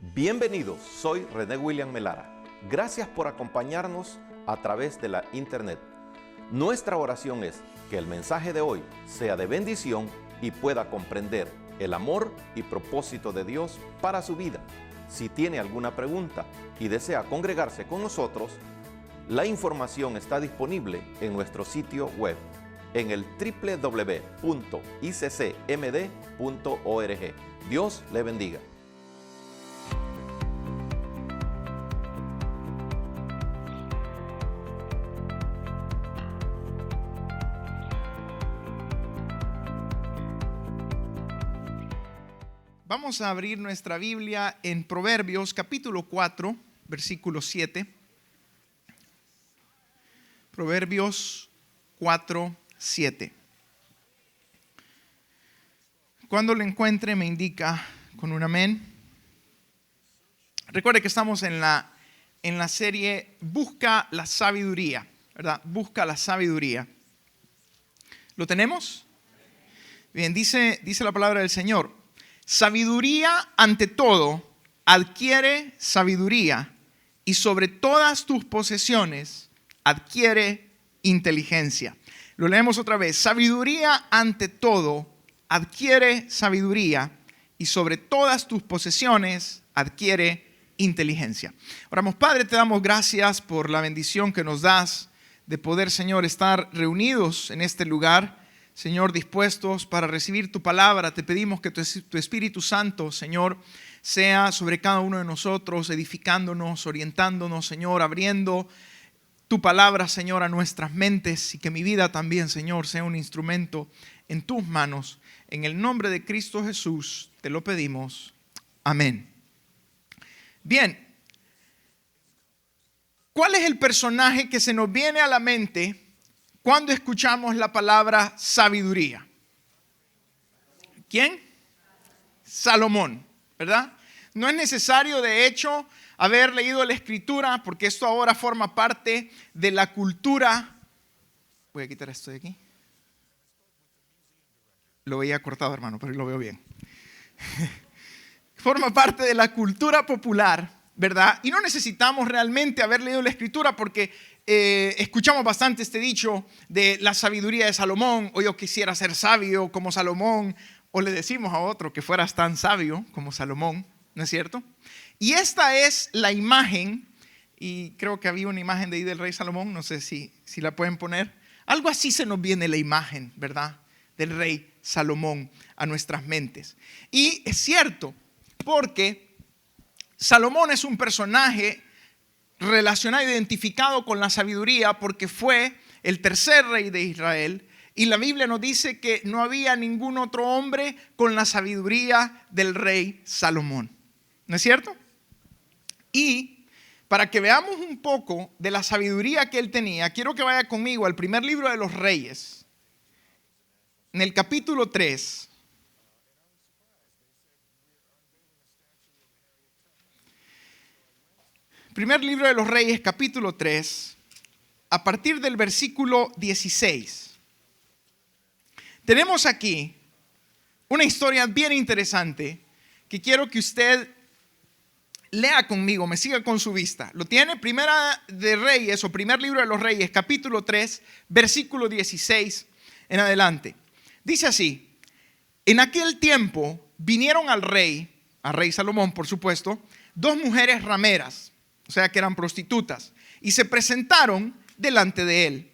Bienvenidos, soy René William Melara. Gracias por acompañarnos a través de la internet. Nuestra oración es que el mensaje de hoy sea de bendición y pueda comprender el amor y propósito de Dios para su vida. Si tiene alguna pregunta y desea congregarse con nosotros, la información está disponible en nuestro sitio web en el www.iccmd.org. Dios le bendiga. Vamos a abrir nuestra Biblia en Proverbios capítulo 4, versículo 7. Proverbios 4, 7. Cuando lo encuentre me indica con un amén. Recuerde que estamos en la serie Busca la sabiduría, ¿verdad? Busca la sabiduría. ¿Lo tenemos? Bien, dice la palabra del Señor. Sabiduría ante todo, adquiere sabiduría, y sobre todas tus posesiones adquiere inteligencia. Lo leemos otra vez. Sabiduría ante todo, adquiere sabiduría, y sobre todas tus posesiones adquiere inteligencia. Oramos. Padre, te damos gracias por la bendición que nos das de poder, Señor, estar reunidos en este lugar. Señor, dispuestos para recibir tu palabra. Te pedimos que tu Espíritu Santo, Señor, sea sobre cada uno de nosotros, edificándonos, orientándonos, Señor, abriendo tu palabra, Señor, a nuestras mentes, y que mi vida también, Señor, sea un instrumento en tus manos. En el nombre de Cristo Jesús te lo pedimos. Amén. Bien, ¿cuál es el personaje que se nos viene a la mente cuando escuchamos la palabra sabiduría? ¿Quién? Salomón, ¿verdad? No es necesario, de hecho, haber leído la Escritura, porque esto ahora forma parte de la cultura. Voy a quitar esto de aquí. Lo veía cortado, hermano, pero lo veo bien. Forma parte de la cultura popular, ¿verdad? Y no necesitamos realmente haber leído la Escritura, porque escuchamos bastante este dicho de la sabiduría de Salomón, o yo quisiera ser sabio como Salomón, o le decimos a otro que fueras tan sabio como Salomón, ¿no es cierto? Y esta es la imagen, y creo que había una imagen de ahí del rey Salomón, no sé si la pueden poner. Algo así se nos viene la imagen, ¿verdad?, del rey Salomón a nuestras mentes. Y es cierto, porque Salomón es un personaje relacionado, identificado con la sabiduría, porque fue el tercer rey de Israel, y la Biblia nos dice que no había ningún otro hombre con la sabiduría del rey Salomón, ¿no es cierto? Y para que veamos un poco de la sabiduría que él tenía, quiero que vaya conmigo al primer libro de los Reyes, en el capítulo 3. Primer libro de los Reyes, capítulo 3, a partir del versículo 16. Tenemos aquí una historia bien interesante que quiero que usted lea conmigo, me siga con su vista. Lo tiene, Primera de Reyes, o primer libro de los Reyes, capítulo 3, versículo 16 en adelante. Dice así: en aquel tiempo vinieron al rey Salomón, por supuesto, dos mujeres rameras, o sea que eran prostitutas, y se presentaron delante de él.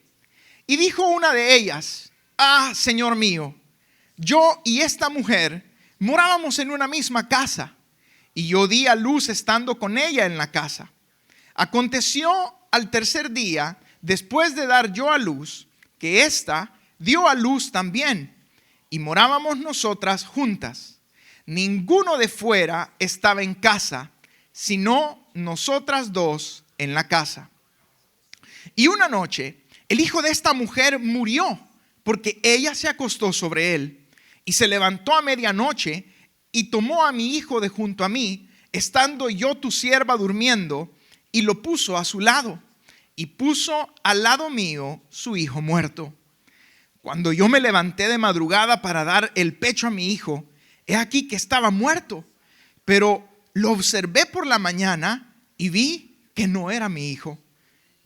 Y dijo una de ellas: ah, Señor mío, yo y esta mujer morábamos en una misma casa, y yo di a luz estando con ella en la casa. Aconteció al tercer día, después de dar yo a luz, que ésta dio a luz también, y morábamos nosotras juntas. Ninguno de fuera estaba en casa, sino nosotras dos en la casa. Y una noche el hijo de esta mujer murió, porque ella se acostó sobre él, y se levantó a medianoche y tomó a mi hijo de junto a mí, estando yo tu sierva durmiendo, y lo puso a su lado, y puso al lado mío su hijo muerto. Cuando yo me levanté de madrugada para dar el pecho a mi hijo, he aquí que estaba muerto. Pero lo observé por la mañana y vi que no era mi hijo,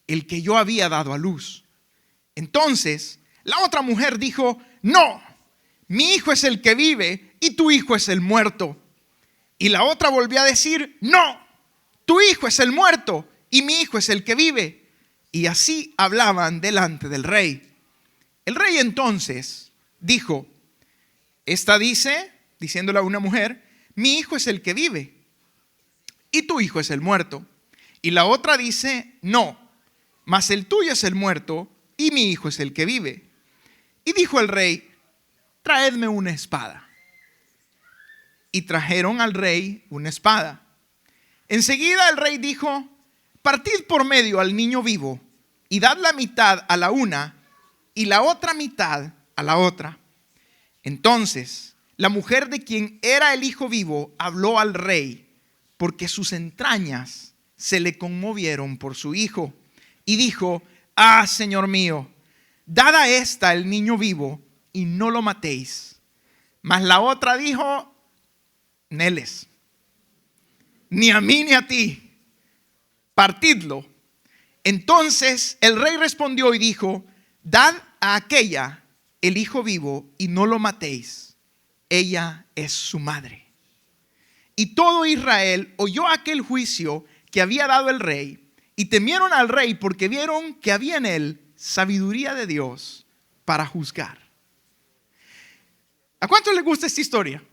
el que yo había dado a luz. Entonces la otra mujer dijo: no, mi hijo es el que vive y tu hijo es el muerto. Y la otra volvió a decir: no, tu hijo es el muerto y mi hijo es el que vive. Y así hablaban delante del rey. El rey entonces dijo: esta dice, diciéndole a una mujer, mi hijo es el que vive y tu hijo es el muerto. Y la otra dice: no, mas el tuyo es el muerto y mi hijo es el que vive. Y dijo el rey: traedme una espada. Y trajeron al rey una espada. Enseguida el rey dijo: partid por medio al niño vivo y dad la mitad a la una y la otra mitad a la otra. Entonces la mujer de quien era el hijo vivo habló al rey, porque sus entrañas se le conmovieron por su hijo. Y dijo: ah, señor mío, dad a esta el niño vivo y no lo matéis. Mas la otra dijo: neles, ni a mí ni a ti, partidlo. Entonces el rey respondió y dijo: dad a aquella el hijo vivo y no lo matéis, ella es su madre. Y todo Israel oyó aquel juicio que había dado el rey, y temieron al rey porque vieron que había en él sabiduría de Dios para juzgar. ¿A cuántos les gusta esta historia?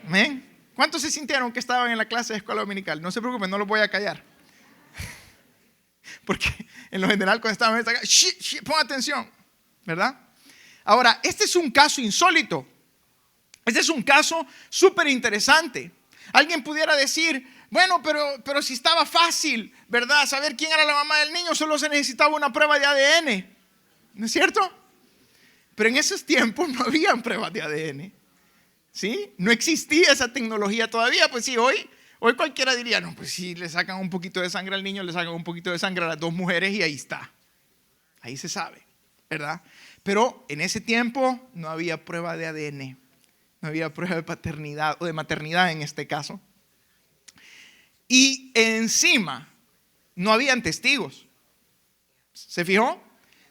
¿Amén? ¿Cuántos se sintieron que estaban en la clase de escuela dominical? No se preocupen, no los voy a callar. Porque en lo general cuando estaban acá, pon atención, ¿verdad? Ahora, este es un caso insólito. Este es un caso súper interesante. Alguien pudiera decir: bueno, pero si estaba fácil, ¿verdad? Saber quién era la mamá del niño, solo se necesitaba una prueba de ADN. ¿No es cierto? Pero en esos tiempos no habían pruebas de ADN. ¿Sí? No existía esa tecnología todavía. Pues sí, hoy cualquiera diría: no, pues si le sacan un poquito de sangre al niño, le sacan un poquito de sangre a las dos mujeres y ahí está. Ahí se sabe, ¿verdad? Pero en ese tiempo no había prueba de ADN. No había prueba de paternidad o de maternidad en este caso. Y encima no habían testigos. ¿Se fijó?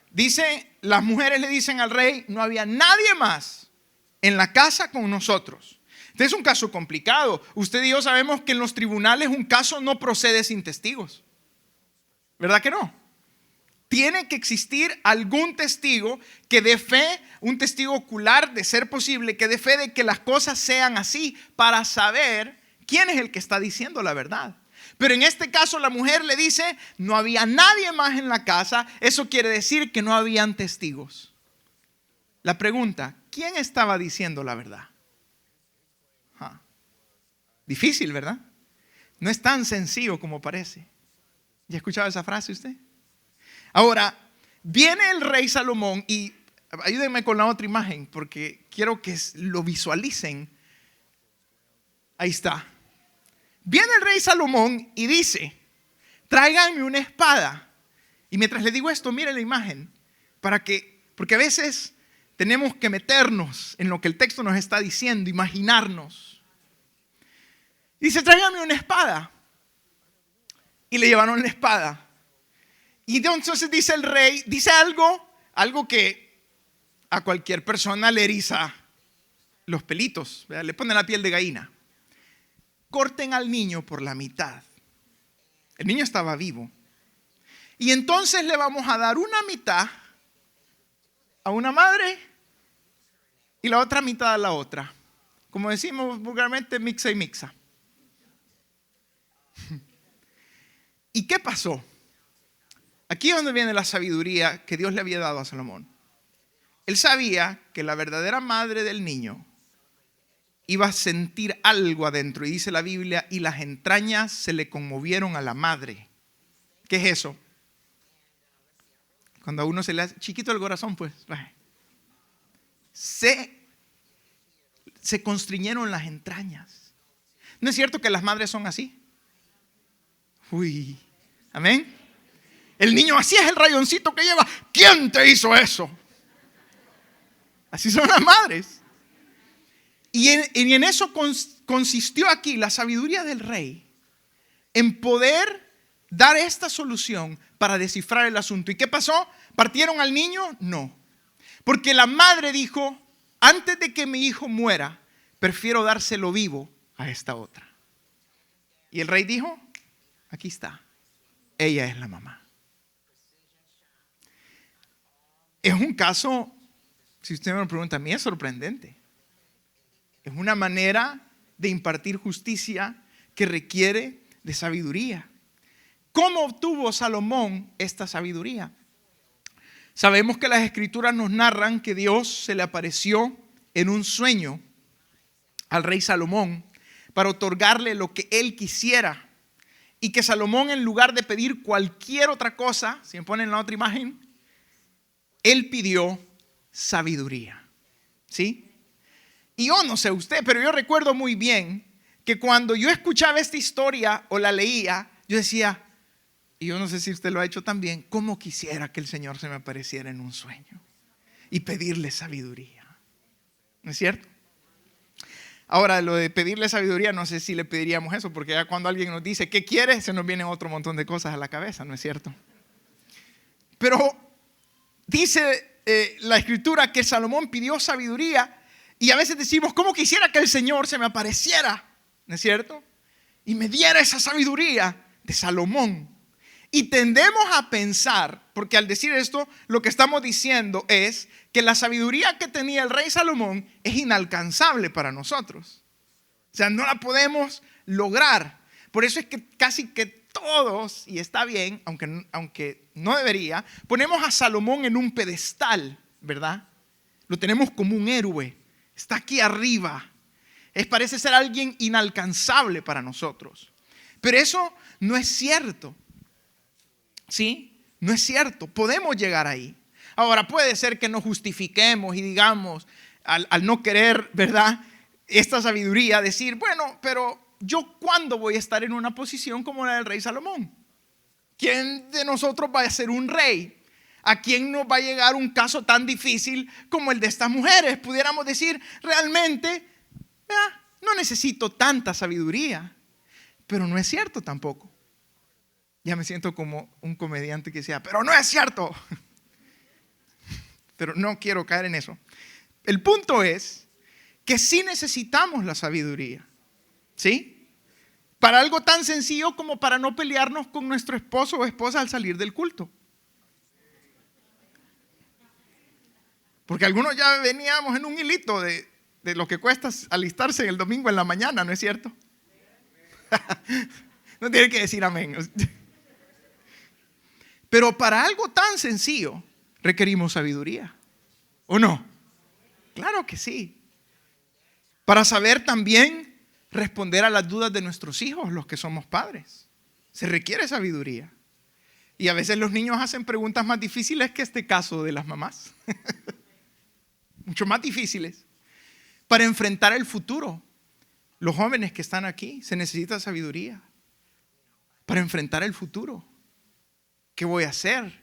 Dice, las mujeres le dicen al rey: no había nadie más en la casa con nosotros. Este es un caso complicado. Usted y yo sabemos que en los tribunales un caso no procede sin testigos. ¿Verdad que no? Tiene que existir algún testigo que dé fe, un testigo ocular de ser posible, que dé fe de que las cosas sean así, para saber quién es el que está diciendo la verdad. Pero en este caso la mujer le dice: no había nadie más en la casa. Eso quiere decir que no habían testigos. La pregunta: ¿quién estaba diciendo la verdad? Difícil, ¿verdad? No es tan sencillo como parece. ¿Ya ha escuchado esa frase usted? Ahora, viene el rey Salomón y ayúdenme con la otra imagen porque quiero que lo visualicen. Ahí está. Viene el rey Salomón y dice: tráiganme una espada. Y mientras le digo esto, mire la imagen, porque a veces tenemos que meternos en lo que el texto nos está diciendo, imaginarnos. Dice: tráiganme una espada. Y le llevaron la espada. Y entonces dice el rey, dice algo que a cualquier persona le eriza los pelitos, ¿verdad? Le pone la piel de gallina. Corten al niño por la mitad. El niño estaba vivo. Y entonces le vamos a dar una mitad a una madre y la otra mitad a la otra. Como decimos vulgarmente, mixa y mixa. ¿Y qué pasó? Aquí es donde viene la sabiduría que Dios le había dado a Salomón. Él sabía que la verdadera madre del niño iba a sentir algo adentro. Y dice la Biblia: y las entrañas se le conmovieron a la madre. ¿Qué es eso? Cuando a uno se le hace chiquito el corazón, pues se constriñeron las entrañas. ¿No es cierto que las madres son así? Uy, amén. El niño así es el rayoncito que lleva. ¿Quién te hizo eso? Así son las madres. Y en eso consistió aquí la sabiduría del rey, en poder dar esta solución para descifrar el asunto. ¿Y qué pasó? ¿Partieron al niño? No. Porque la madre dijo, antes de que mi hijo muera, prefiero dárselo vivo a esta otra. Y el rey dijo, aquí está, ella es la mamá. Es un caso, si usted me lo pregunta a mí, es sorprendente. Es una manera de impartir justicia que requiere de sabiduría. ¿Cómo obtuvo Salomón esta sabiduría? Sabemos que las escrituras nos narran que Dios se le apareció en un sueño al rey Salomón para otorgarle lo que él quisiera. Y que Salomón, en lugar de pedir cualquier otra cosa, si me ponen la otra imagen, él pidió sabiduría. ¿Sí? Y yo no sé usted, pero yo recuerdo muy bien que cuando yo escuchaba esta historia o la leía, yo decía, y yo no sé si usted lo ha hecho también, cómo quisiera que el Señor se me apareciera en un sueño y pedirle sabiduría. ¿No es cierto? Ahora, lo de pedirle sabiduría, no sé si le pediríamos eso, porque ya cuando alguien nos dice, ¿qué quiere? Se nos vienen otro montón de cosas a la cabeza, ¿no es cierto? Pero dice la escritura que Salomón pidió sabiduría. Y a veces decimos, ¿cómo quisiera que el Señor se me apareciera? ¿No es cierto? Y me diera esa sabiduría de Salomón. Y tendemos a pensar, porque al decir esto, lo que estamos diciendo es que la sabiduría que tenía el rey Salomón es inalcanzable para nosotros. O sea, no la podemos lograr. Por eso es que casi que todos, y está bien, aunque no debería, ponemos a Salomón en un pedestal, ¿verdad? Lo tenemos como un héroe. Está aquí arriba. Parece ser alguien inalcanzable para nosotros. Pero eso no es cierto. ¿Sí? No es cierto. Podemos llegar ahí. Ahora puede ser que nos justifiquemos y digamos, al no querer, ¿verdad?, esta sabiduría, decir, bueno, pero yo ¿cuándo voy a estar en una posición como la del rey Salomón? ¿Quién de nosotros va a ser un rey? ¿A quién nos va a llegar un caso tan difícil como el de estas mujeres? Pudiéramos decir, realmente, no necesito tanta sabiduría. Pero no es cierto tampoco. Ya me siento como un comediante que decía, pero no es cierto. Pero no quiero caer en eso. El punto es que sí necesitamos la sabiduría. ¿Sí? Para algo tan sencillo como para no pelearnos con nuestro esposo o esposa al salir del culto. Porque algunos ya veníamos en un hilito de lo que cuesta alistarse el domingo en la mañana, ¿no es cierto? No tiene que decir amén. Pero para algo tan sencillo requerimos sabiduría, ¿o no? Claro que sí. Para saber también responder a las dudas de nuestros hijos, los que somos padres, se requiere sabiduría. Y a veces los niños hacen preguntas más difíciles que este caso de las mamás. Mucho más difíciles. Para enfrentar el futuro, los jóvenes que están aquí, se necesita sabiduría. Para enfrentar el futuro. ¿Qué voy a hacer?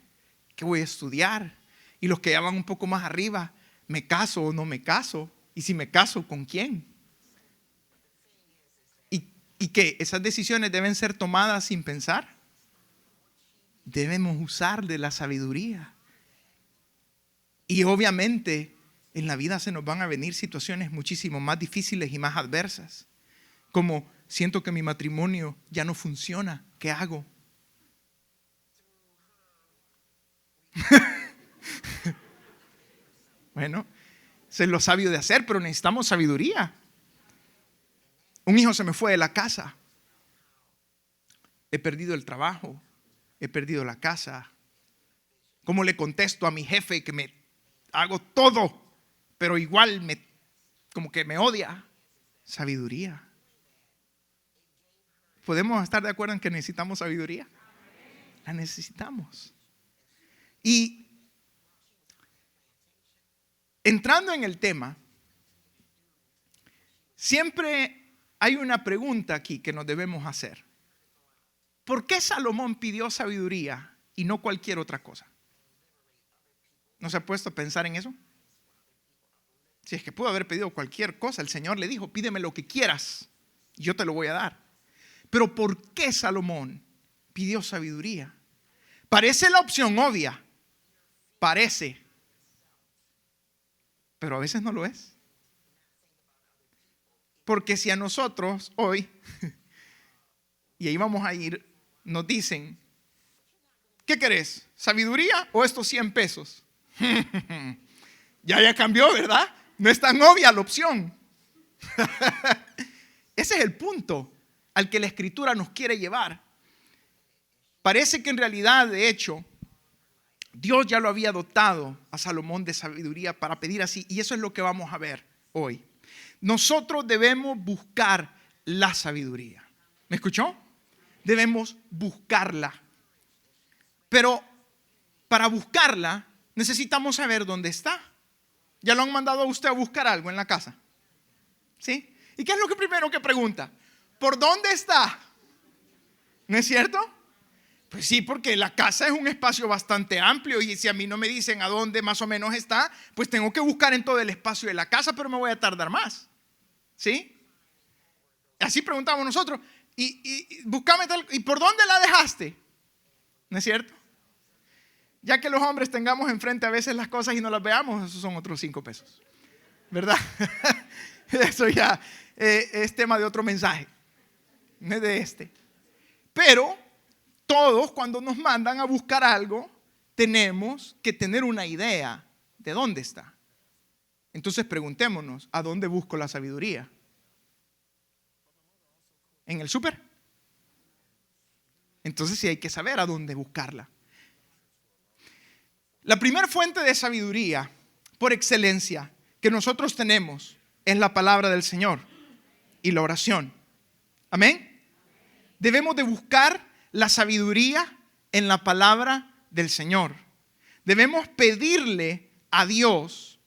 ¿Qué voy a estudiar? Y los que ya van un poco más arriba, ¿me caso o no me caso? Y si me caso, ¿con quién? ¿Y qué? ¿Esas decisiones deben ser tomadas sin pensar? Debemos usar de la sabiduría. Y obviamente en la vida se nos van a venir situaciones muchísimo más difíciles y más adversas. Como siento que mi matrimonio ya no funciona. ¿Qué hago? Bueno, eso es lo sabio de hacer, pero necesitamos sabiduría. Un hijo se me fue de la casa. He perdido el trabajo. He perdido la casa. ¿Cómo le contesto a mi jefe que me hago todo, pero igual como que me odia? Sabiduría. ¿Podemos estar de acuerdo en que necesitamos sabiduría? La necesitamos. Y entrando en el tema, siempre hay una pregunta aquí que nos debemos hacer. ¿Por qué Salomón pidió sabiduría y no cualquier otra cosa? ¿No se ha puesto a pensar en eso? Si es que pudo haber pedido cualquier cosa, el Señor le dijo, pídeme lo que quieras y yo te lo voy a dar. Pero ¿por qué Salomón pidió sabiduría? Parece la opción obvia, parece, pero a veces no lo es. Porque si a nosotros hoy, y ahí vamos a ir, nos dicen, ¿qué querés? ¿Sabiduría o estos 100 pesos? Ya cambió, ¿verdad? No es tan obvia la opción. Ese es el punto al que la Escritura nos quiere llevar. Parece que en realidad, de hecho, Dios ya lo había dotado a Salomón de sabiduría para pedir así. Y eso es lo que vamos a ver hoy. Nosotros debemos buscar la sabiduría. ¿Me escuchó? Debemos buscarla. Pero para buscarla necesitamos saber dónde está. ¿Ya lo han mandado a usted a buscar algo en la casa? ¿Sí? ¿Y qué es lo que primero que pregunta? ¿Por dónde está? ¿No es cierto? Pues sí, porque la casa es un espacio bastante amplio y si a mí no me dicen a dónde más o menos está, pues tengo que buscar en todo el espacio de la casa, pero me voy a tardar más. ¿Sí? Así preguntamos nosotros. Y buscame tal, ¿y por dónde la dejaste? ¿No es cierto? Ya que los hombres tengamos enfrente a veces las cosas y no las veamos, esos son otros 5 pesos. ¿Verdad? Eso ya es tema de otro mensaje. No es de este. Pero todos cuando nos mandan a buscar algo, tenemos que tener una idea de dónde está. Entonces preguntémonos, ¿a dónde busco la sabiduría? ¿En el súper? Entonces sí hay que saber a dónde buscarla. La primera fuente de sabiduría, por excelencia, que nosotros tenemos es la palabra del Señor y la oración. Amén. Debemos de buscar la sabiduría en la palabra del Señor. Debemos pedirle a Dios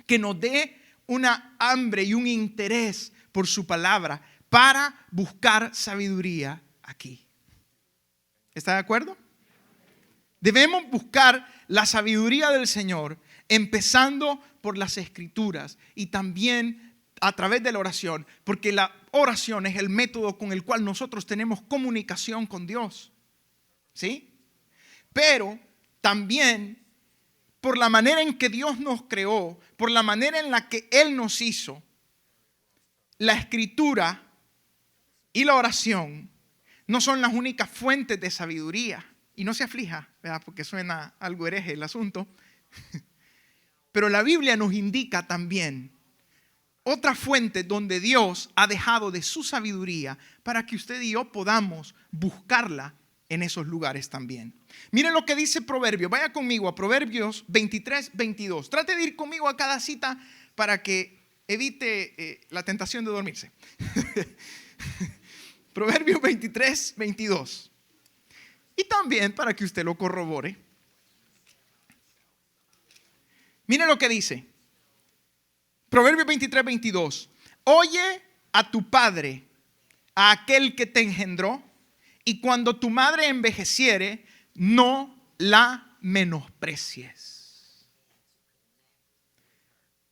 que nos dé una hambre y un interés por su palabra para buscar sabiduría aquí. ¿Está de acuerdo? Debemos buscar la sabiduría del Señor empezando por las Escrituras y también a través de la oración, porque la oración es el método con el cual nosotros tenemos comunicación con Dios. ¿Sí? Pero también por la manera en que Dios nos creó, por la manera en la que Él nos hizo, la Escritura y la oración no son las únicas fuentes de sabiduría. Y no se aflija, ¿verdad? Porque suena algo hereje el asunto. Pero la Biblia nos indica también otra fuente donde Dios ha dejado de su sabiduría para que usted y yo podamos buscarla en esos lugares también. Miren lo que dice Proverbios. Vaya conmigo a Proverbios 23, 22. Trate de ir conmigo a cada cita para que evite la tentación de dormirse. Proverbios 23, 22. Y también para que usted lo corrobore. Miren lo que dice. Proverbios 23, 22. Oye a tu padre, a aquel que te engendró, y cuando tu madre envejeciere, no la menosprecies.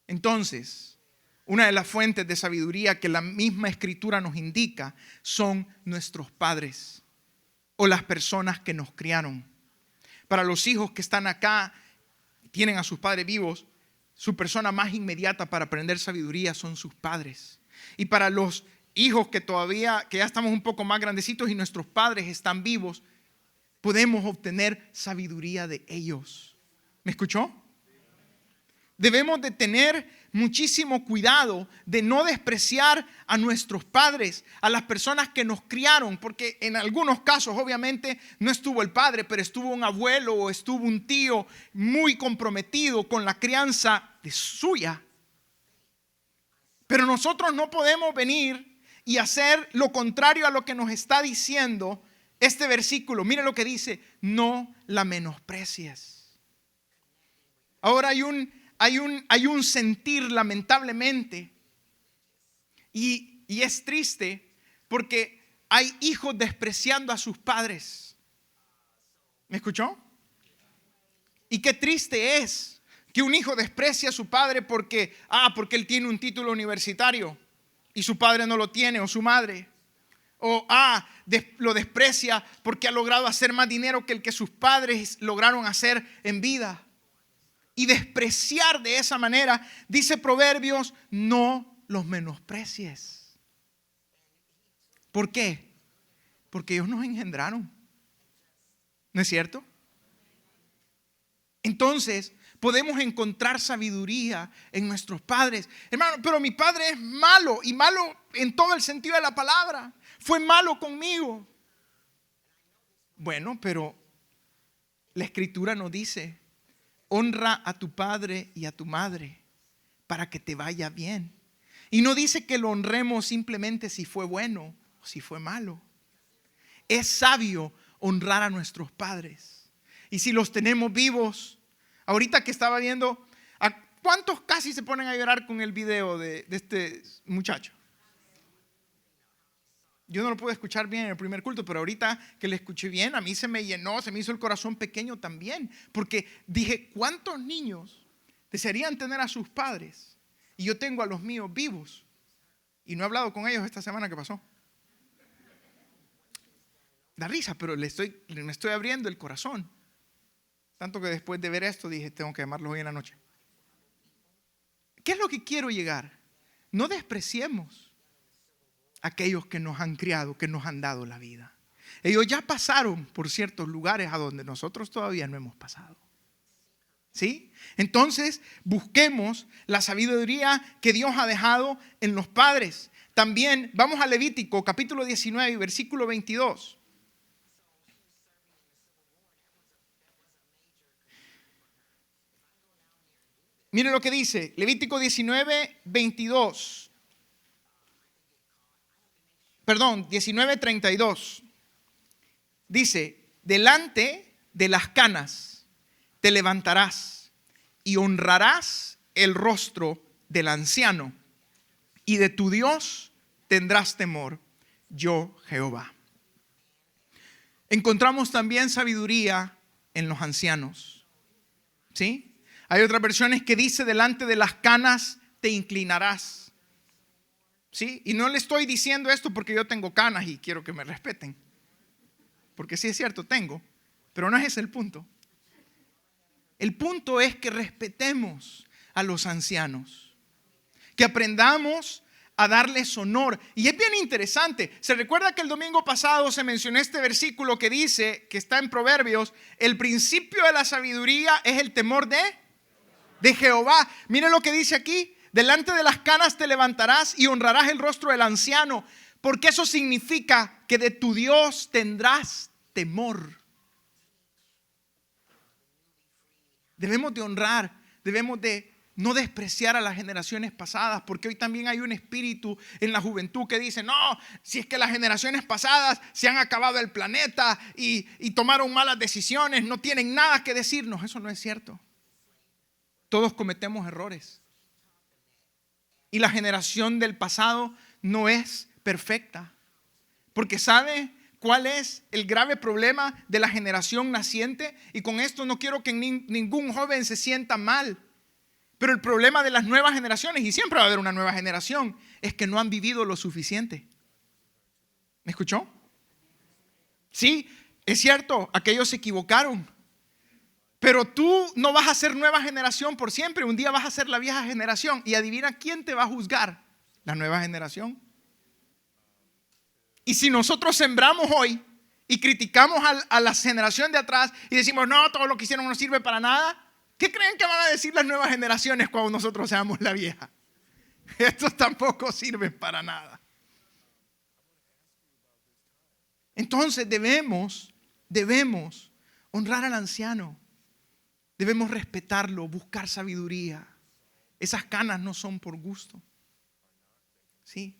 Entonces, una de las fuentes de sabiduría que la misma Escritura nos indica son nuestros padres o las personas que nos criaron. Para los hijos que están acá, tienen a sus padres vivos, su persona más inmediata para aprender sabiduría son sus padres. Y para los hijos que ya estamos un poco más grandecitos y nuestros padres están vivos, podemos obtener sabiduría de ellos. ¿Me escuchó? Debemos de tener muchísimo cuidado de no despreciar a nuestros padres, a las personas que nos criaron, porque en algunos casos obviamente no estuvo el padre, pero estuvo un abuelo o estuvo un tío muy comprometido con la crianza de suya. Pero nosotros no podemos venir y hacer lo contrario a lo que nos está diciendo este versículo. Mire lo que dice: no la menosprecies. Ahora hay un sentir, lamentablemente, y es triste porque hay hijos despreciando a sus padres. ¿Me escuchó? Y qué triste es Que un hijo desprecia a su padre porque él tiene un título universitario y su padre no lo tiene, o su madre. O lo desprecia porque ha logrado hacer más dinero que el que sus padres lograron hacer en vida. Y despreciar de esa manera, dice Proverbios, no los menosprecies. ¿Por qué? Porque ellos nos engendraron. ¿No es cierto? Entonces, podemos encontrar sabiduría en nuestros padres. Hermano, pero mi padre es malo, y malo en todo el sentido de la palabra. Fue malo conmigo. Bueno, pero la Escritura nos dice: honra a tu padre y a tu madre para que te vaya bien. Y no dice que lo honremos simplemente si fue bueno o si fue malo. Es sabio honrar a nuestros padres. Y si los tenemos vivos, ahorita que estaba viendo, ¿a cuántos casi se ponen a llorar con el video de este muchacho? Yo no lo pude escuchar bien en el primer culto, pero ahorita que le escuché bien, a mí se me llenó, se me hizo el corazón pequeño también. Porque dije, ¿cuántos niños desearían tener a sus padres? Y yo tengo a los míos vivos. Y no he hablado con ellos esta semana que pasó. Da risa, pero me estoy abriendo el corazón. Tanto que después de ver esto dije, tengo que llamarlos hoy en la noche. ¿Qué es lo que quiero llegar? No despreciemos aquellos que nos han criado, que nos han dado la vida. Ellos ya pasaron por ciertos lugares a donde nosotros todavía no hemos pasado. ¿Sí? Entonces, busquemos la sabiduría que Dios ha dejado en los padres. También vamos a Levítico, capítulo 19, versículo 22. Miren lo que dice, Levítico 19, 22. Perdón, 19:32. Dice: delante de las canas te levantarás y honrarás el rostro del anciano, y de tu Dios tendrás temor, yo Jehová. Encontramos también sabiduría en los ancianos. ¿Sí? Hay otras versiones que dice: delante de las canas te inclinarás. ¿Sí? Y no le estoy diciendo esto porque yo tengo canas y quiero que me respeten. Porque sí es cierto, tengo. Pero no es ese el punto. El punto es que respetemos a los ancianos. Que aprendamos a darles honor. Y es bien interesante. Se recuerda que el domingo pasado se mencionó este versículo que dice, que está en Proverbios: el principio de la sabiduría es el temor de Jehová. Miren lo que dice aquí: delante de las canas te levantarás y honrarás el rostro del anciano, porque eso significa que de tu Dios tendrás temor. Debemos de honrar, debemos de no despreciar a las generaciones pasadas, porque hoy también hay un espíritu en la juventud que dice: no, si es que las generaciones pasadas se han acabado el planeta y tomaron malas decisiones, no tienen nada que decirnos. Eso no es cierto. Todos cometemos errores. Y la generación del pasado no es perfecta. Porque ¿sabe cuál es el grave problema de la generación naciente? Y con esto no quiero que ningún joven se sienta mal. Pero el problema de las nuevas generaciones, y siempre va a haber una nueva generación, es que no han vivido lo suficiente. ¿Me escuchó? Sí, es cierto, aquellos se equivocaron. Pero tú no vas a ser nueva generación por siempre. Un día vas a ser la vieja generación. Y adivina quién te va a juzgar: la nueva generación. Y si nosotros sembramos hoy y criticamos a la generación de atrás y decimos: no, todo lo que hicieron no sirve para nada, ¿qué creen que van a decir las nuevas generaciones cuando nosotros seamos la vieja? Estos tampoco sirven para nada. Entonces debemos honrar al anciano. Debemos respetarlo, buscar sabiduría. Esas canas no son por gusto. Sí.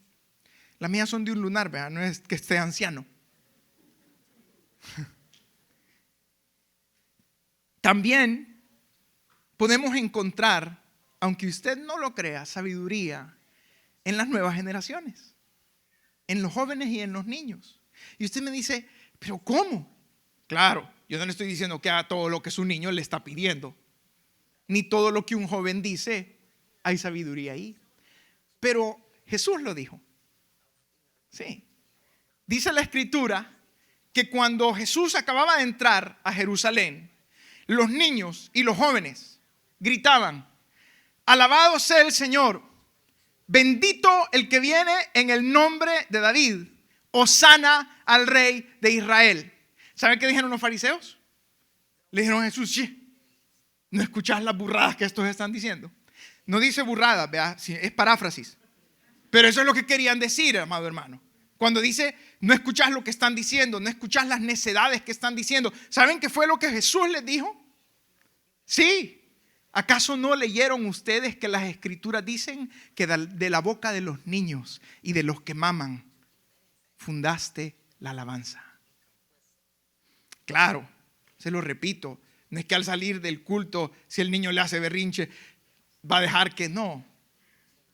Las mías son de un lunar, ¿verdad? No es que esté anciano. También podemos encontrar, aunque usted no lo crea, sabiduría en las nuevas generaciones, en los jóvenes y en los niños. Y usted me dice: ¿pero cómo? Claro, yo no le estoy diciendo que haga todo lo que su niño le está pidiendo. ni todo lo que un joven dice, hay sabiduría ahí. Pero Jesús lo dijo. Sí. Dice la Escritura que cuando Jesús acababa de entrar a Jerusalén, los niños y los jóvenes gritaban: alabado sea el Señor, bendito el que viene en el nombre de David, hosana al Rey de Israel. ¿Saben qué dijeron los fariseos? Le dijeron a Jesús: ¿no escuchás las burradas que estos están diciendo? No dice burradas, vea, es paráfrasis. Pero eso es lo que querían decir, amado hermano. Cuando dice, no escuchás lo que están diciendo, no escuchás las necedades que están diciendo. ¿Saben qué fue lo que Jesús les dijo? Sí. ¿Acaso no leyeron ustedes que las Escrituras dicen que de la boca de los niños y de los que maman fundaste la alabanza? Claro, se lo repito, no es que al salir del culto, si el niño le hace berrinche, va a dejar que no,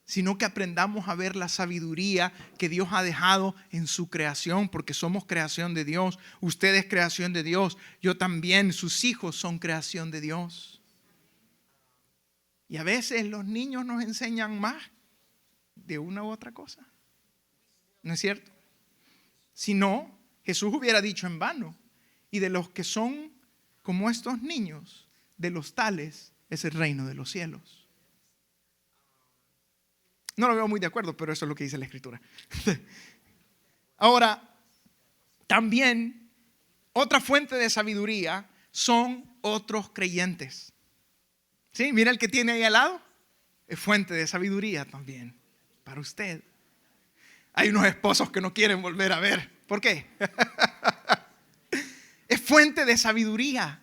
sino que aprendamos a ver la sabiduría que Dios ha dejado en su creación, porque somos creación de Dios. Usted es creación de Dios, yo también, sus hijos son creación de Dios. Y a veces los niños nos enseñan más de una u otra cosa. ¿No es cierto? Si no, Jesús hubiera dicho en vano: y de los que son como estos niños, de los tales es el reino de los cielos. No lo veo muy de acuerdo, pero eso es lo que dice la Escritura. Ahora, también otra fuente de sabiduría son otros creyentes. ¿Sí? Mira el que tiene ahí al lado. Es fuente de sabiduría también para usted. Hay unos esposos que no quieren volver a ver. ¿Por qué? Es fuente de sabiduría.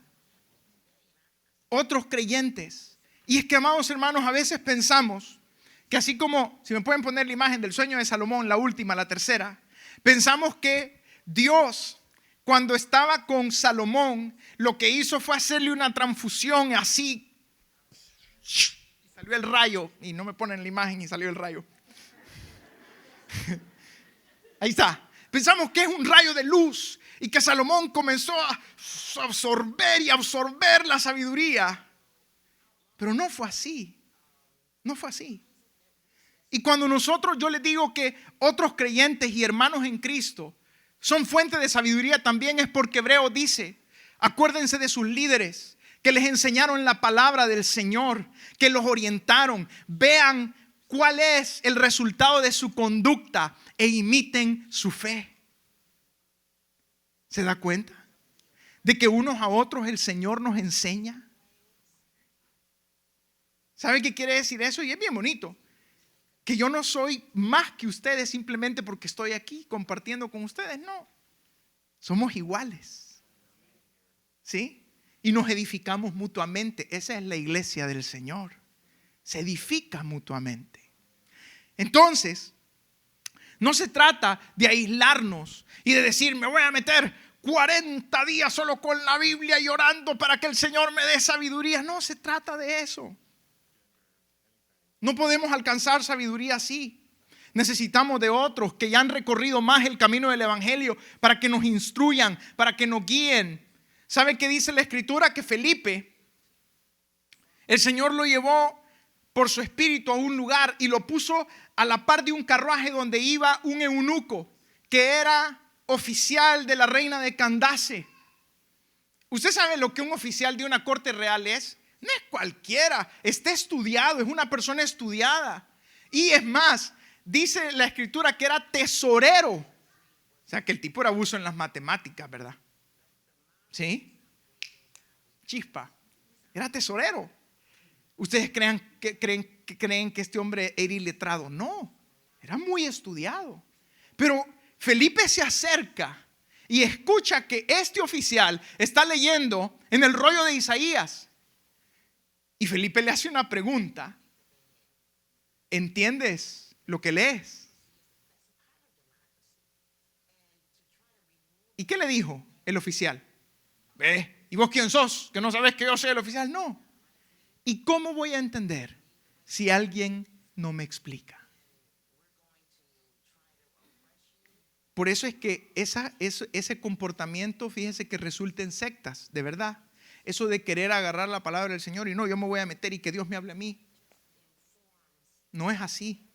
Otros creyentes. Y es que, amados hermanos, a veces pensamos que así como, si me pueden poner la imagen del sueño de Salomón, la última, la tercera, pensamos que Dios, cuando estaba con Salomón, lo que hizo fue hacerle una transfusión así. Salió el rayo, y no me ponen la imagen y salió el rayo. Ahí está. Pensamos que es un rayo de luz y que Salomón comenzó a absorber y absorber la sabiduría. Pero no fue así. No fue así. Y cuando yo les digo que otros creyentes y hermanos en Cristo son fuente de sabiduría, también es porque Hebreos dice: acuérdense de sus líderes que les enseñaron la palabra del Señor, que los orientaron. Vean cuál es el resultado de su conducta e imiten su fe. ¿Se da cuenta de que unos a otros el Señor nos enseña? ¿Sabe qué quiere decir eso? Y es bien bonito. Que yo no soy más que ustedes simplemente porque estoy aquí compartiendo con ustedes. No, somos iguales. ¿Sí? Y nos edificamos mutuamente. Esa es la iglesia del Señor. Se edifica mutuamente. Entonces, no se trata de aislarnos y de decir: me voy a meter 40 días solo con la Biblia y orando para que el Señor me dé sabiduría. No se trata de eso. No podemos alcanzar sabiduría así. Necesitamos de otros que ya han recorrido más el camino del Evangelio para que nos instruyan, para que nos guíen. ¿Sabe qué dice la Escritura? Que Felipe, el Señor lo llevó por su espíritu a un lugar y lo puso a la par de un carruaje donde iba un eunuco que era oficial de la reina de Candace. ¿Usted sabe lo que un oficial de una corte real es? No es cualquiera, está estudiado, es una persona estudiada. Y es más, dice la Escritura que era tesorero. O sea, que el tipo era abuso en las matemáticas, ¿verdad? ¿Sí? Chispa. Era tesorero. ¿Ustedes creen que este hombre era iletrado? No, era muy estudiado. Pero Felipe se acerca y escucha que este oficial está leyendo en el rollo de Isaías. Y Felipe le hace una pregunta: ¿entiendes lo que lees? ¿Y qué le dijo el oficial? ¿Y vos quién sos? ¿Que no sabés que yo soy el oficial? No. ¿Y cómo voy a entender si alguien no me explica? Por eso es que ese comportamiento, fíjese que resulta en sectas, de verdad. Eso de querer agarrar la palabra del Señor y no, yo me voy a meter y que Dios me hable a mí. No es así.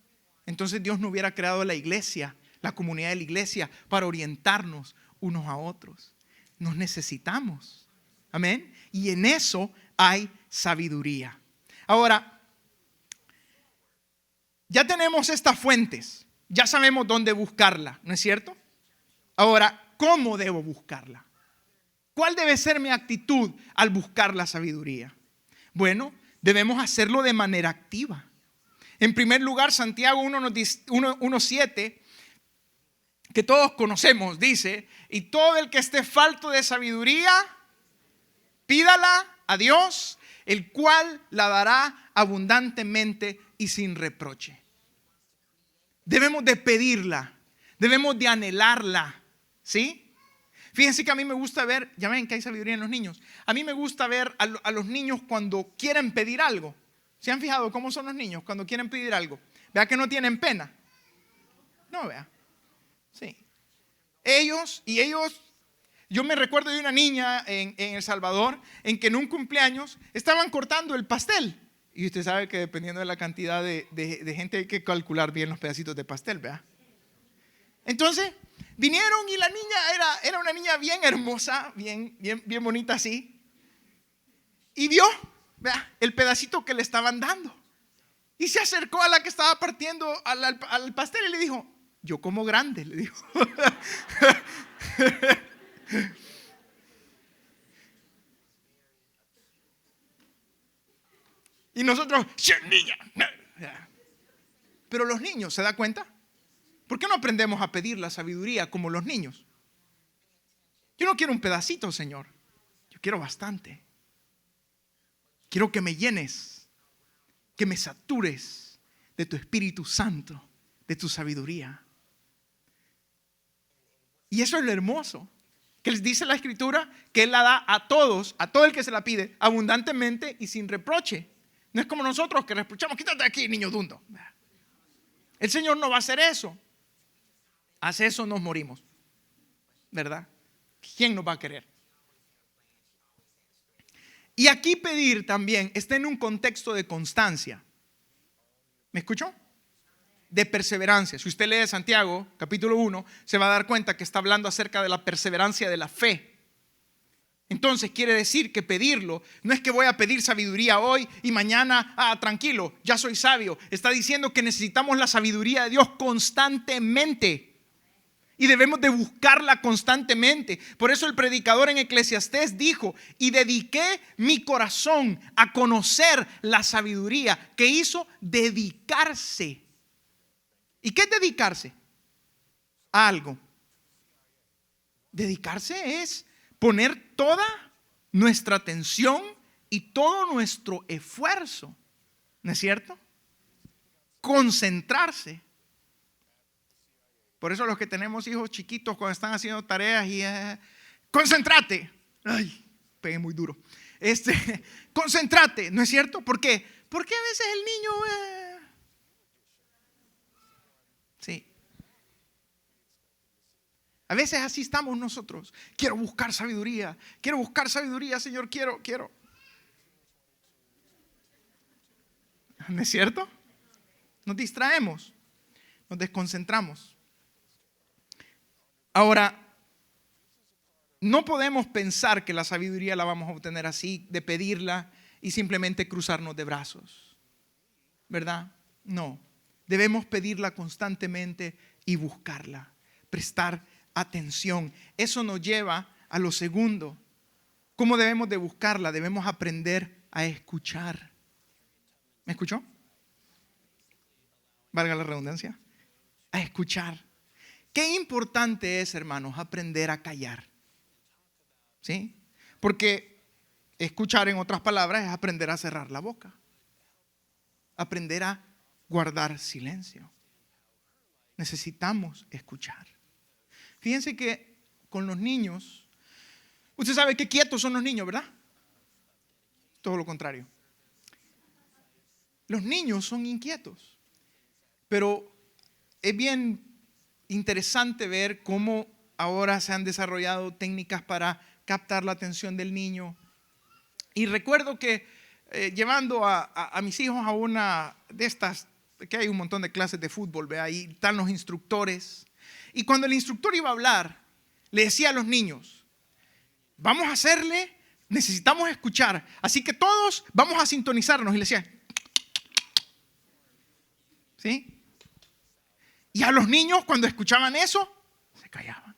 Entonces Dios no hubiera creado la iglesia, la comunidad de la iglesia, para orientarnos unos a otros. Nos necesitamos. Amén. Y en eso hay sabiduría. Ahora, ya tenemos estas fuentes. Ya sabemos dónde buscarla, ¿no es cierto? Ahora, ¿cómo debo buscarla? ¿Cuál debe ser mi actitud al buscar la sabiduría? Bueno, debemos hacerlo de manera activa. En primer lugar, Santiago 1:7, que todos conocemos, dice: y todo el que esté falto de sabiduría, pídala a Dios, el cual la dará abundantemente y sin reproche. Debemos de pedirla, debemos de anhelarla, ¿sí? Fíjense que a mí me gusta ver, ya ven que hay sabiduría en los niños. A mí me gusta ver a los niños cuando quieren pedir algo. ¿Se han fijado cómo son los niños cuando quieren pedir algo? Vea que no tienen pena. No, vea. Sí. Ellos, yo me recuerdo de una niña en El Salvador, en que en un cumpleaños estaban cortando el pastel. Y usted sabe que dependiendo de la cantidad de gente hay que calcular bien los pedacitos de pastel, ¿verdad? Entonces, vinieron y la niña era una niña bien hermosa, bien bonita así. Y vio, ¿verdad?, el pedacito que le estaban dando. Y se acercó a la que estaba partiendo al pastel y le dijo: yo como grande, le dijo. Y nosotros, niña. Pero los niños, ¿se da cuenta? ¿Por qué no aprendemos a pedir la sabiduría como los niños? Yo no quiero un pedacito, Señor. Yo quiero bastante. Quiero que me llenes, que me satures de tu Espíritu Santo, de tu sabiduría. Y eso es lo hermoso, que les dice la Escritura, que Él la da a todos, a todo el que se la pide, abundantemente y sin reproche. No es como nosotros que reprochamos: quítate de aquí, niño dundo. El Señor no va a hacer eso. Hace eso, nos morimos, ¿verdad? ¿Quién nos va a querer? Y aquí pedir también está en un contexto de constancia. ¿Me escuchó? De perseverancia. Si usted lee Santiago capítulo 1, se va a dar cuenta que está hablando acerca de la perseverancia de la fe. Entonces quiere decir que pedirlo no es que voy a pedir sabiduría hoy y mañana, tranquilo, ya soy sabio. Está diciendo que necesitamos la sabiduría de Dios constantemente. Y debemos de buscarla constantemente. Por eso el predicador en Eclesiastés dijo: y dediqué mi corazón a conocer la sabiduría. ¿Qué hizo? Dedicarse. ¿Y qué es dedicarse? A algo. Dedicarse es poner toda nuestra atención y todo nuestro esfuerzo. ¿No es cierto? Concentrarse. Por eso los que tenemos hijos chiquitos, cuando están haciendo tareas y concéntrate. Ay, pegué muy duro. Concéntrate, ¿no es cierto? ¿Por qué? Porque a veces el niño sí. A veces así estamos nosotros. Quiero buscar sabiduría, Señor, quiero. ¿No es cierto? Nos distraemos, nos desconcentramos. Ahora, no podemos pensar que la sabiduría la vamos a obtener así, de pedirla y simplemente cruzarnos de brazos, ¿verdad? No, debemos pedirla constantemente y buscarla, prestar atención. Eso nos lleva a lo segundo. ¿Cómo debemos de buscarla? Debemos aprender a escuchar. ¿Me escuchó? Valga la redundancia. A escuchar. Qué importante es, hermanos, aprender a callar. ¿Sí? Porque escuchar, en otras palabras, es aprender a cerrar la boca. Aprender a guardar silencio. Necesitamos escuchar. Fíjense que con los niños, usted sabe que quietos son los niños, ¿verdad? Todo lo contrario. Los niños son inquietos. Pero es bien interesante ver cómo ahora se han desarrollado técnicas para captar la atención del niño. Y recuerdo que llevando a mis hijos a una de estas, que hay un montón de clases de fútbol, ¿ve? Ahí están los instructores. Y cuando el instructor iba a hablar, le decía a los niños, vamos a hacerle, necesitamos escuchar. Así que todos vamos a sintonizarnos. Y le decía, ¿sí? Y a los niños cuando escuchaban eso, se callaban.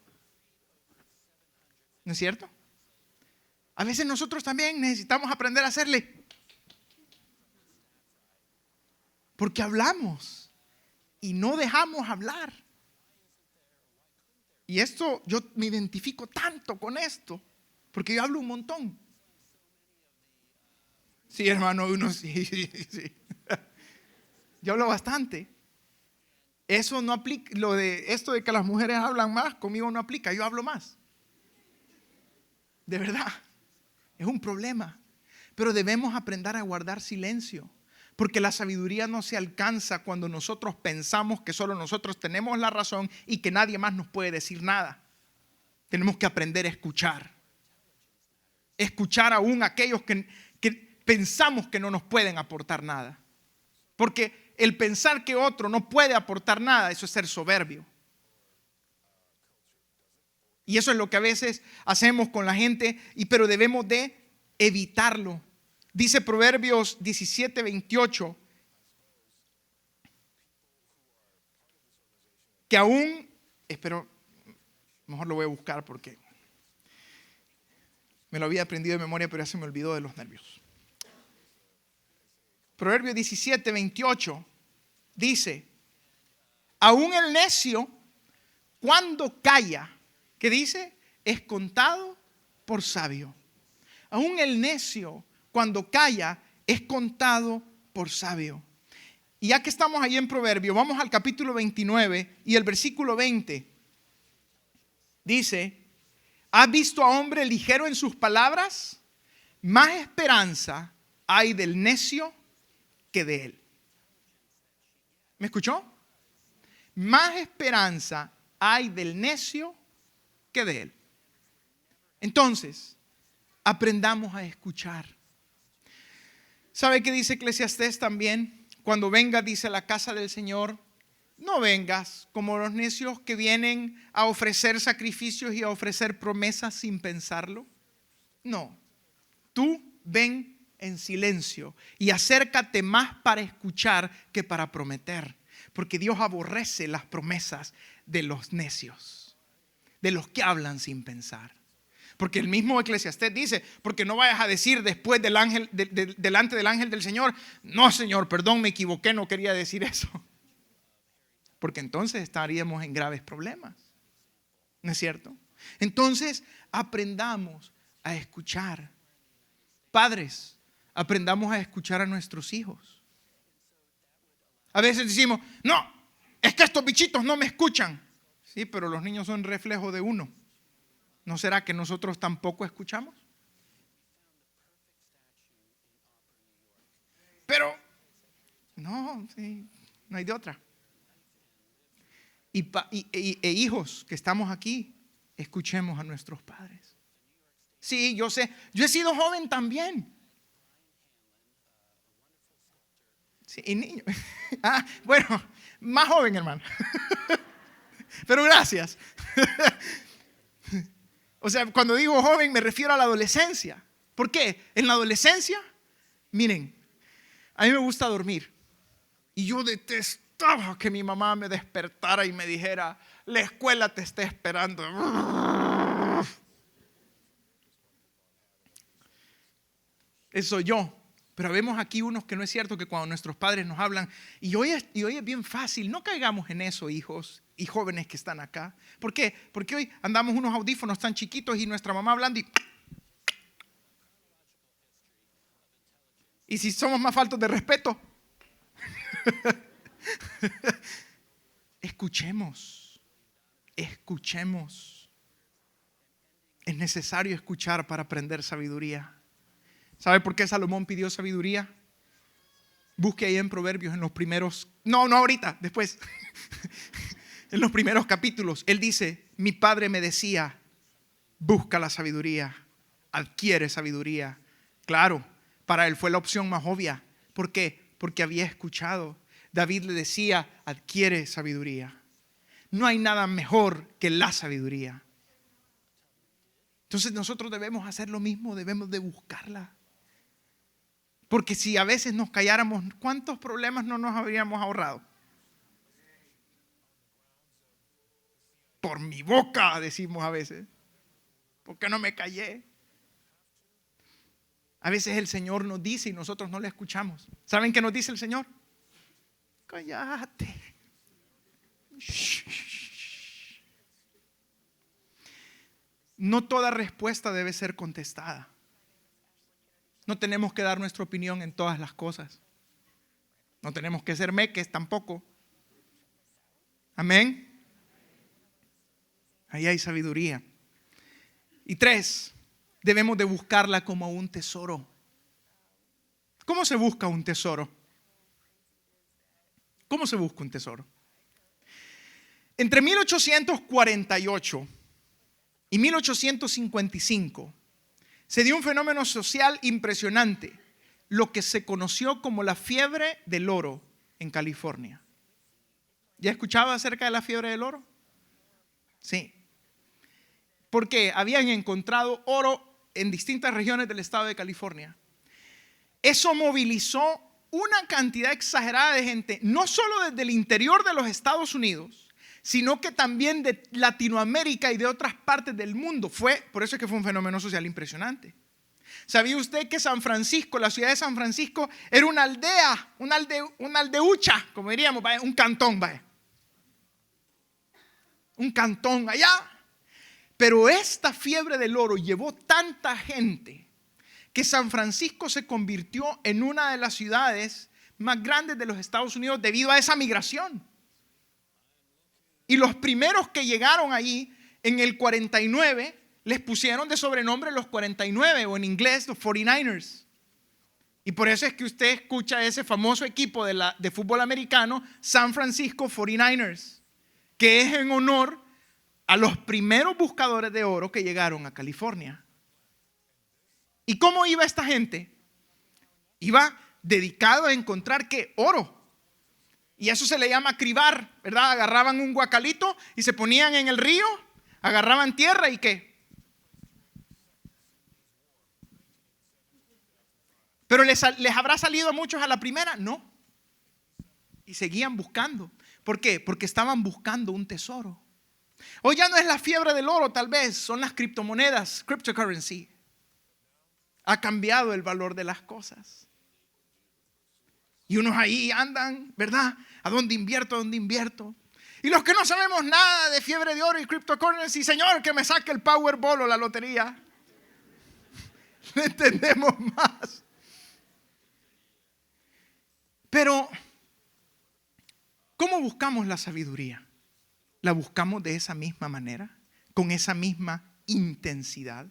¿No es cierto? A veces nosotros también necesitamos aprender a hacerle. Porque hablamos y no dejamos hablar. Y esto, yo me identifico tanto con esto, porque yo hablo un montón. Sí, hermano, uno sí. Yo hablo bastante. Eso no aplica, esto de que las mujeres hablan más, conmigo no aplica, yo hablo más. De verdad. Es un problema, pero debemos aprender a guardar silencio, porque la sabiduría no se alcanza cuando nosotros pensamos que solo nosotros tenemos la razón y que nadie más nos puede decir nada. Tenemos que aprender a escuchar. Escuchar aún a aquellos que pensamos que no nos pueden aportar nada. Porque el pensar que otro no puede aportar nada, eso es ser soberbio. Y eso es lo que a veces hacemos con la gente, pero debemos de evitarlo. Dice Proverbios 17:28 que aún, mejor lo voy a buscar porque me lo había aprendido de memoria, pero ya se me olvidó de los nervios. Proverbios 17:28 dice, aún el necio cuando calla, ¿qué dice? Es contado por sabio. Aún el necio cuando calla es contado por sabio. Y ya que estamos ahí en Proverbio, vamos al capítulo 29 y el versículo 20. Dice, ¿has visto a hombre ligero en sus palabras? Más esperanza hay del necio que de él. ¿Me escuchó? Más esperanza hay del necio que de él. Entonces, aprendamos a escuchar. ¿Sabe qué dice Eclesiastés también? Cuando vengas, dice, a la casa del Señor, no vengas como los necios que vienen a ofrecer sacrificios y a ofrecer promesas sin pensarlo. No, tú ven en silencio y acércate más para escuchar que para prometer, porque Dios aborrece las promesas de los necios, de los que hablan sin pensar. Porque el mismo Eclesiastés dice, porque no vayas a decir después del ángel, delante del ángel del Señor, no, Señor, perdón, me equivoqué, no quería decir eso. Porque entonces estaríamos en graves problemas. ¿No es cierto? Entonces, aprendamos a escuchar. Padres, aprendamos a escuchar a nuestros hijos. A veces decimos, no, es que estos bichitos no me escuchan. Sí, pero los niños son reflejo de uno. ¿No será que nosotros tampoco escuchamos? Pero, no, sí, no hay de otra. E hijos que estamos aquí, escuchemos a nuestros padres. Sí, yo sé, yo he sido joven también. Sí, y niño. Bueno, más joven, hermano. Pero gracias. O sea, cuando digo joven me refiero a la adolescencia. ¿Por qué? En la adolescencia, miren, a mí me gusta dormir. Y yo detestaba que mi mamá me despertara y me dijera, la escuela te está esperando. Eso soy yo. Pero vemos aquí unos que no es cierto que cuando nuestros padres nos hablan, y hoy es bien fácil, no caigamos en eso, hijos y jóvenes que están acá. ¿Por qué? Porque hoy andamos unos audífonos tan chiquitos y nuestra mamá hablando y si somos más faltos de respeto. Escuchemos. Es necesario escuchar para aprender sabiduría. ¿Sabe por qué Salomón pidió sabiduría? Busque ahí en Proverbios en los primeros, no ahorita, después. En los primeros capítulos, él dice, mi padre me decía, busca la sabiduría, adquiere sabiduría, Claro, para él fue la opción más obvia. ¿Por qué? Porque había escuchado. David le decía, adquiere sabiduría. No hay nada mejor que la sabiduría. Entonces nosotros debemos hacer lo mismo, debemos de buscarla. Porque si a veces nos calláramos, ¿cuántos problemas no nos habríamos ahorrado? Por mi boca, decimos a veces. ¿Por qué no me callé? A veces el Señor nos dice y nosotros no le escuchamos. ¿Saben qué nos dice el Señor? Cállate. No toda respuesta debe ser contestada. No tenemos que dar nuestra opinión en todas las cosas. No tenemos que ser meques tampoco. Amén. Ahí hay sabiduría. Y 3, debemos de buscarla como un tesoro. ¿Cómo se busca un tesoro? ¿Cómo se busca un tesoro? Entre 1848 y 1855 se dio un fenómeno social impresionante, lo que se conoció como la fiebre del oro en California. ¿Ya escuchaba acerca de la fiebre del oro? Sí. Porque habían encontrado oro en distintas regiones del estado de California. Eso movilizó una cantidad exagerada de gente, no solo desde el interior de los Estados Unidos, sino que también de Latinoamérica y de otras partes del mundo. Por eso es que fue un fenómeno social impresionante. ¿Sabía usted que San Francisco, la ciudad de San Francisco, era una aldea, una aldeucha, como diríamos, un cantón, un cantón allá? Pero esta fiebre del oro llevó tanta gente que San Francisco se convirtió en una de las ciudades más grandes de los Estados Unidos debido a esa migración. Y los primeros que llegaron allí en el 49 les pusieron de sobrenombre los 49, o en inglés los 49ers. Y por eso es que usted escucha ese famoso equipo de fútbol americano, San Francisco 49ers, que es en honor a los primeros buscadores de oro que llegaron a California. ¿Y cómo iba esta gente? Iba dedicado a encontrar ¿qué? Oro. Y eso se le llama cribar, ¿verdad? Agarraban un guacalito y se ponían en el río, agarraban tierra y ¿qué? Pero les habrá salido a muchos a la primera, no. Y seguían buscando. ¿Por qué? Porque estaban buscando un tesoro. Hoy ya no es la fiebre del oro, tal vez, son las criptomonedas, cryptocurrency. Ha cambiado el valor de las cosas. Y unos ahí andan, ¿verdad? ¿A dónde invierto? ¿A dónde invierto? Y los que no sabemos nada de fiebre de oro y cryptocurrency, Señor, que me saque el Powerball o la lotería. No entendemos más. Pero, ¿cómo buscamos la sabiduría? ¿La buscamos de esa misma manera? ¿Con esa misma intensidad?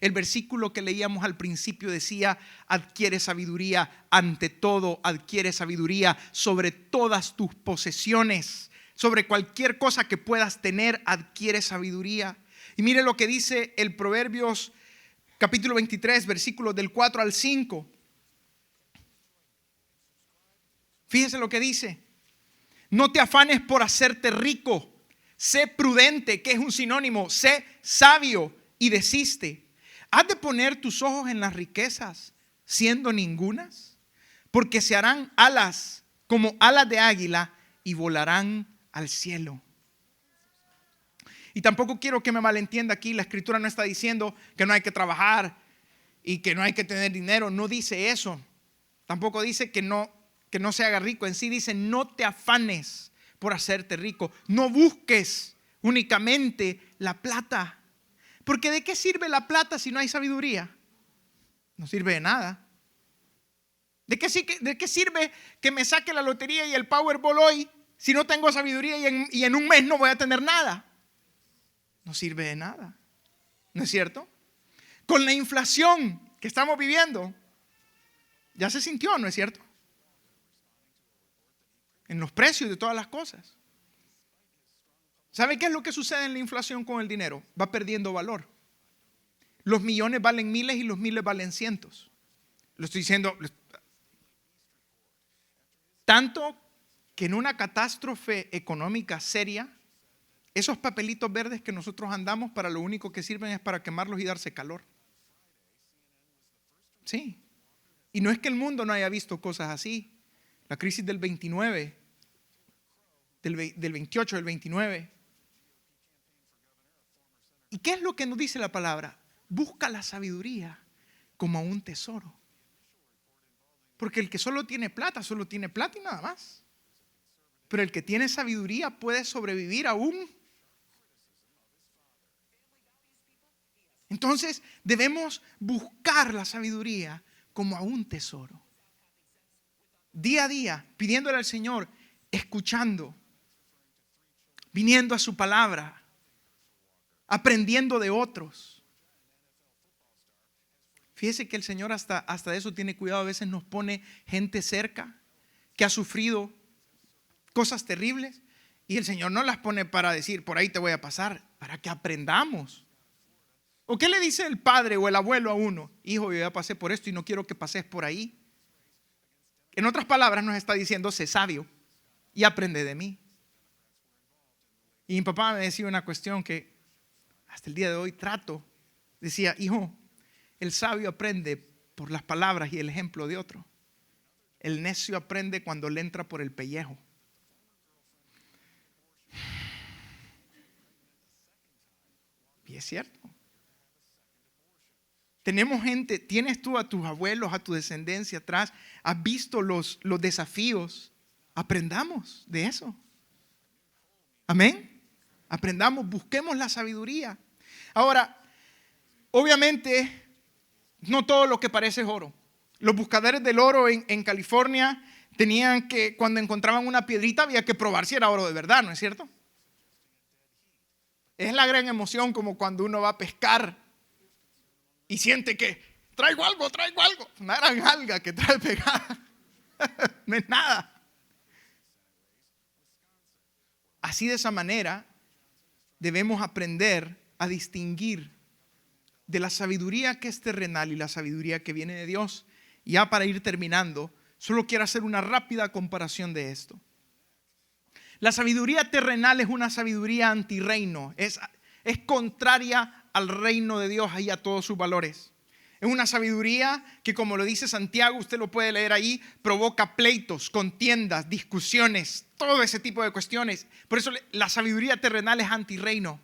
El versículo que leíamos al principio decía, adquiere sabiduría, ante todo adquiere sabiduría sobre todas tus posesiones, sobre cualquier cosa que puedas tener, adquiere sabiduría. Y mire lo que dice el Proverbios capítulo 23, versículos del 4 al 5. Fíjese lo que dice. No te afanes por hacerte rico, sé prudente, que es un sinónimo, sé sabio y desiste. ¿Has de poner tus ojos en las riquezas, siendo ningunas? Porque se harán alas como alas de águila y volarán al cielo. Y tampoco quiero que me malentienda aquí, la escritura no está diciendo que no hay que trabajar y que no hay que tener dinero, no dice eso. Tampoco dice que no se haga rico, en sí dice no te afanes por hacerte rico, no busques únicamente la plata. Porque ¿de qué sirve la plata si no hay sabiduría? No sirve de nada. ¿De qué sirve que me saque la lotería y el Powerball hoy si no tengo sabiduría y en un mes no voy a tener nada? No sirve de nada. ¿No es cierto? Con la inflación que estamos viviendo, ya se sintió, ¿no es cierto? En los precios de todas las cosas. ¿Sabe qué es lo que sucede en la inflación con el dinero? Va perdiendo valor. Los millones valen miles y los miles valen cientos. Lo estoy diciendo tanto que en una catástrofe económica seria, esos papelitos verdes que nosotros andamos, para lo único que sirven es para quemarlos y darse calor. Sí. Y no es que el mundo no haya visto cosas así. La crisis del 29, del 28, del 29. ¿Y qué es lo que nos dice la palabra? Busca la sabiduría como un tesoro. Porque el que solo tiene plata y nada más. Pero el que tiene sabiduría puede sobrevivir aún. Entonces debemos buscar la sabiduría como a un tesoro. Día a día, pidiéndole al Señor, escuchando, viniendo a su palabra, aprendiendo de otros. Fíjese que el Señor hasta de eso tiene cuidado. A veces nos pone gente cerca que ha sufrido cosas terribles y el Señor no las pone para decir, por ahí te voy a pasar, para que aprendamos. ¿O qué le dice el padre o el abuelo a uno? Hijo, yo ya pasé por esto y no quiero que pases por ahí. En otras palabras nos está diciendo, sé sabio y aprende de mí. Y mi papá me decía una cuestión que hasta el día de hoy trato. Decía, hijo, el sabio aprende por las palabras y el ejemplo de otro. El necio aprende cuando le entra por el pellejo. Y es cierto. Tenemos gente, tienes tú a tus abuelos, a tu descendencia atrás, has visto los desafíos. Aprendamos de eso. Amén. Aprendamos, busquemos la sabiduría. Ahora, obviamente, no todo lo que parece es oro. Los buscadores del oro en California tenían que, cuando encontraban una piedrita, había que probar si era oro de verdad, ¿no es cierto? Es la gran emoción como cuando uno va a pescar y siente que traigo algo. Una gran alga que trae pegada. No es nada. Así, de esa manera debemos aprender a distinguir de la sabiduría que es terrenal y la sabiduría que viene de Dios. Y ya para ir terminando, solo quiero hacer una rápida comparación de esto. La sabiduría terrenal es una sabiduría antirreino, es contraria al reino de Dios y a todos sus valores. Es una sabiduría que, como lo dice Santiago, usted lo puede leer ahí, provoca pleitos, contiendas, discusiones, todo ese tipo de cuestiones. Por eso la sabiduría terrenal es antirreino.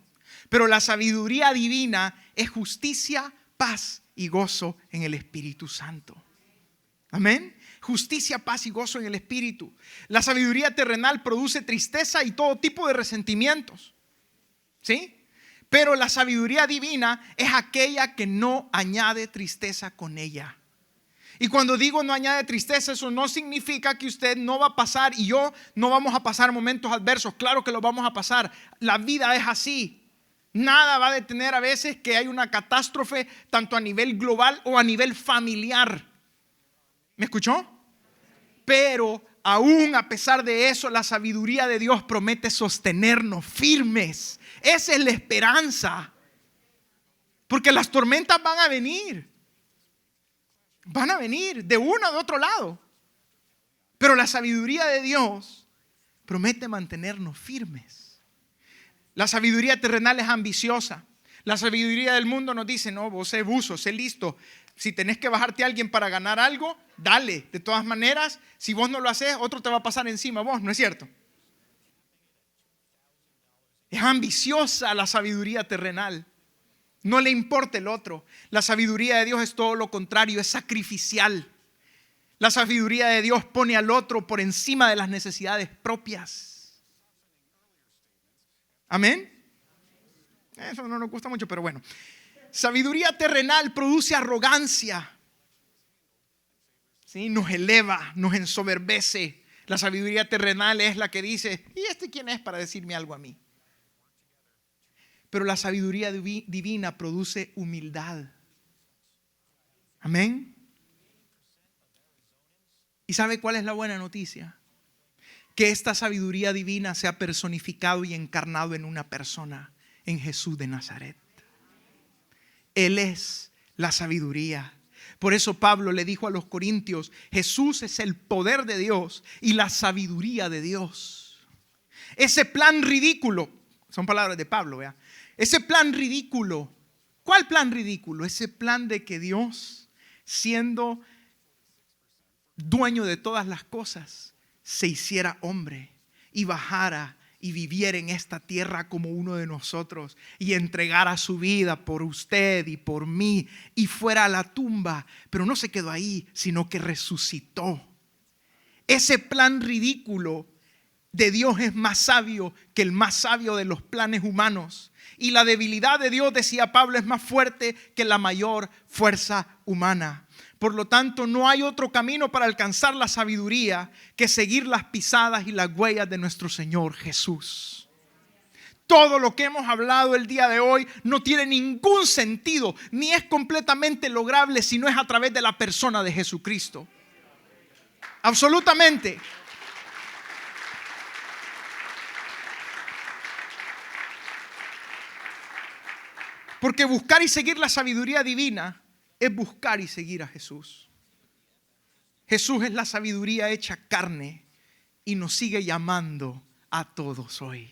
Pero la sabiduría divina es justicia, paz y gozo en el Espíritu Santo. Amén. Justicia, paz y gozo en el Espíritu. La sabiduría terrenal produce tristeza y todo tipo de resentimientos. ¿Sí? Pero la sabiduría divina es aquella que no añade tristeza con ella. Y cuando digo no añade tristeza, eso no significa que usted no va a pasar y yo no vamos a pasar momentos adversos. Claro que los vamos a pasar. La vida es así. Nada va a detener a veces que hay una catástrofe tanto a nivel global o a nivel familiar. ¿Me escuchó? Pero aún a pesar de eso, la sabiduría de Dios promete sostenernos firmes. Esa es la esperanza. Porque las tormentas van a venir. Van a venir de uno o de otro lado. Pero la sabiduría de Dios promete mantenernos firmes. La sabiduría terrenal es ambiciosa. La sabiduría del mundo nos dice, no, vos sé buzo, sé listo. Si tenés que bajarte a alguien para ganar algo, dale. De todas maneras, si vos no lo haces, otro te va a pasar encima vos, ¿no es cierto? Es ambiciosa la sabiduría terrenal. No le importa el otro. La sabiduría de Dios es todo lo contrario, es sacrificial. La sabiduría de Dios pone al otro por encima de las necesidades propias. Amén. Eso no nos gusta mucho, pero bueno. Sabiduría terrenal produce arrogancia. ¿Sí? Nos eleva, nos ensoberbece. La sabiduría terrenal es la que dice, ¿y este quién es para decirme algo a mí? Pero la sabiduría divina produce humildad. Amén. ¿Y sabe cuál es la buena noticia? Que esta sabiduría divina se ha personificado y encarnado en una persona, en Jesús de Nazaret. Él es la sabiduría. Por eso Pablo le dijo a los corintios, Jesús es el poder de Dios y la sabiduría de Dios. Ese plan ridículo, son palabras de Pablo, ¿vea? Ese plan ridículo, ¿cuál plan ridículo? Ese plan de que Dios, siendo dueño de todas las cosas, se hiciera hombre y bajara y viviera en esta tierra como uno de nosotros y entregara su vida por usted y por mí y fuera a la tumba, pero no se quedó ahí, sino que resucitó. Ese plan ridículo de Dios es más sabio que el más sabio de los planes humanos, y la debilidad de Dios, decía Pablo, es más fuerte que la mayor fuerza humana. Por lo tanto, no hay otro camino para alcanzar la sabiduría que seguir las pisadas y las huellas de nuestro Señor Jesús. Todo lo que hemos hablado el día de hoy no tiene ningún sentido, ni es completamente lograble si no es a través de la persona de Jesucristo. Absolutamente. Porque buscar y seguir la sabiduría divina es buscar y seguir a Jesús. Jesús es la sabiduría hecha carne y nos sigue llamando a todos hoy.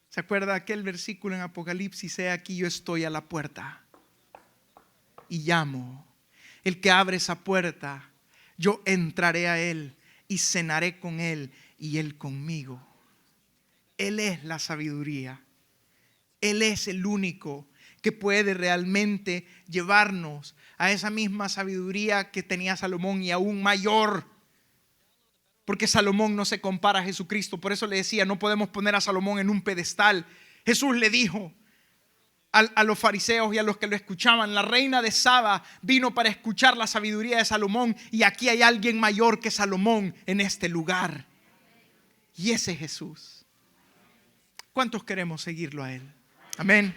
¿Se acuerda aquel versículo en Apocalipsis? He aquí yo estoy a la puerta y llamo. El que abre esa puerta, yo entraré a él y cenaré con él y él conmigo. Él es la sabiduría. Él es el único que puede realmente llevarnos a esa misma sabiduría que tenía Salomón y aún mayor. Porque Salomón no se compara a Jesucristo. Por eso le decía, no podemos poner a Salomón en un pedestal. Jesús le dijo a los fariseos y a los que lo escuchaban, la reina de Saba vino para escuchar la sabiduría de Salomón, y aquí hay alguien mayor que Salomón en este lugar. Y ese es Jesús. ¿Cuántos queremos seguirlo a él? Amén.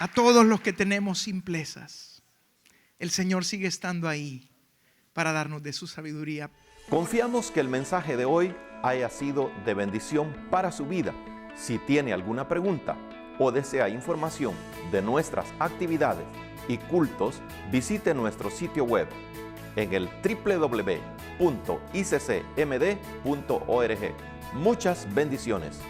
A todos los que tenemos simplezas, el Señor sigue estando ahí para darnos de su sabiduría. Confiamos que el mensaje de hoy haya sido de bendición para su vida. Si tiene alguna pregunta o desea información de nuestras actividades y cultos, visite nuestro sitio web en el www.iccmd.org. Muchas bendiciones.